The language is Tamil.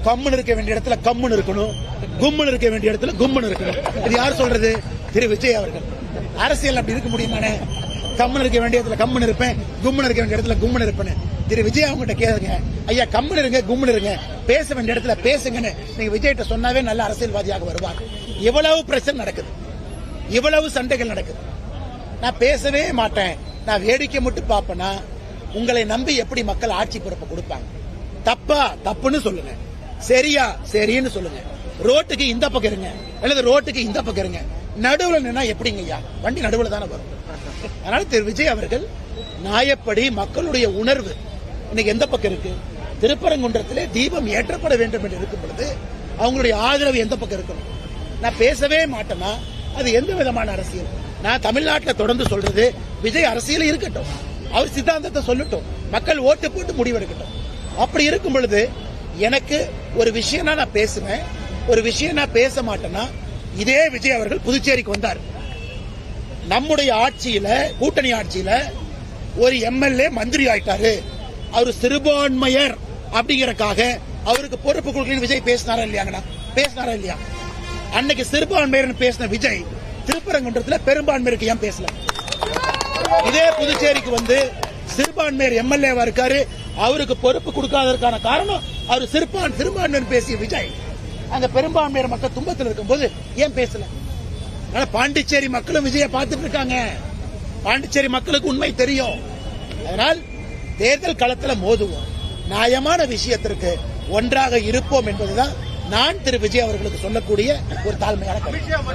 கம்முன்னு இருக்க வேண்டிய இடத்துல கம்முன்னு இருக்கணும், கும்முன்னு இருக்க வேண்டிய இடத்துல கும்முன்னு இருக்கணும். இது யார் சொல்றது? திரு விஜய் அவர்கள். அரசியல் அப்படி இருக்க முடியுமானே? கம்முன்னு இருக்க வேண்டிய இடத்துல கம்முன்னு இருப்பேன், கும்முன்னு இருக்க வேண்டிய இடத்துல கும்முன்னு இருப்பேன். திரு விஜய் அவங்ககிட்ட கேளுங்க, ஐயா கம்முன்னு இருங்க, கும்முன்னு இருங்க, பேச வேண்டிய இடத்துல பேசுங்கன்னு நீங்க விஜய்கிட்ட சொன்னாவே நல்ல அரசியல்வாதியாக வருவார். இவ்வளவு பிரச்சனை நடக்குது, இவ்வளவு சண்டைகள் நடக்குது. நான் பேசவே மாட்டேன், நான் வேடிக்கை மட்டும் பாப்பேன்னா உங்களை நம்பி எப்படி மக்கள் ஆட்சி பொறுப்பை கொடுப்பாங்க? தப்பா தப்புன்னு சொல்லுங்க, சரியா சரின்னு சொல்லுங்க. ரோட்டுக்கு இந்த பக்கம் இருங்க அல்லது ரோட்டுக்கு இந்த பக்கம் இருங்க, நடுவில் நின்னா எப்படிங்க ஐயா? வண்டி நடுவில் தானே வரும். அதனால திரு விஜய் அவர்கள் நியாயப்படி மக்களுடைய உணர்வு இன்னைக்கு எந்த பக்கம் இருக்கு? திருப்பரங்குன்றத்திலே தீபம் ஏற்றப்பட வேண்டும் என்று இருக்கும் பொழுது அவங்களுடைய ஆதரவு எந்த பக்கம் இருக்கணும்? நான் பேசவே மாட்டேன்னா அது எந்த விதமான அரசியல்? நான் தமிழ்நாட்டில் தொடர்ந்து சொல்றது, விஜய் அரசியல் இருக்கட்டும், அவர் சித்தாந்தத்தை சொல்லட்டும், மக்கள் ஓட்டு போட்டு முடிவெடுக்கட்டும். அப்படி இருக்கும் பொழுது எனக்கு ஒரு விஷயம் நான் பேசுவேன், ஒரு விஷயம் நான் பேச மாட்டேன்னா, இதே விஜய் அவர்கள் புதுச்சேரிக்கு வந்தார். நம்முடைய ஆட்சியில, கூட்டணி ஆட்சியில ஒரு எம்எல்ஏ மந்திரி ஆயிட்டாரு, அவர் சிறுபான்மையர் அப்படிங்கறக்காக அவருக்கு பொறுப்பு கொடுக்கலன்னு விஜய் பேசினாரா இல்லையாங்கண்ணா? பேசினாரா இல்லையா? அன்னைக்கு சிறுபான்மையர் பேசின விஜய் திருப்பரங்குன்றத்தில் பெரும்பான்மையருக்கு ஏன் பேசல? இதே புதுச்சேரிக்கு வந்து சிறுபான்மையர் எம்எல்ஏவா இருக்காரு, அவருக்கு பொறுப்பு கொடுக்காததற்கான காரணம் அவர் சிறுபான்மையர் பேசிய விஜய் அங்க பெரும்பான்மையர் மக்கள் துன்பத்தில் இருக்கும் போது ஏன் பேசல? பாண்டிச்சேரி மக்களும் விஜய பார்த்துட்டு இருக்காங்க, பாண்டிச்சேரி மக்களுக்கு உண்மை தெரியும். அதனால் தேர்தல் களத்தில் மோதுவோம், நியாயமான விஷயத்திற்கு ஒன்றாக இருப்போம் என்பதுதான் நான் திரு விஜய் அவர்களுக்கு சொல்லக்கூடிய ஒரு தாழ்மையான கருத்து.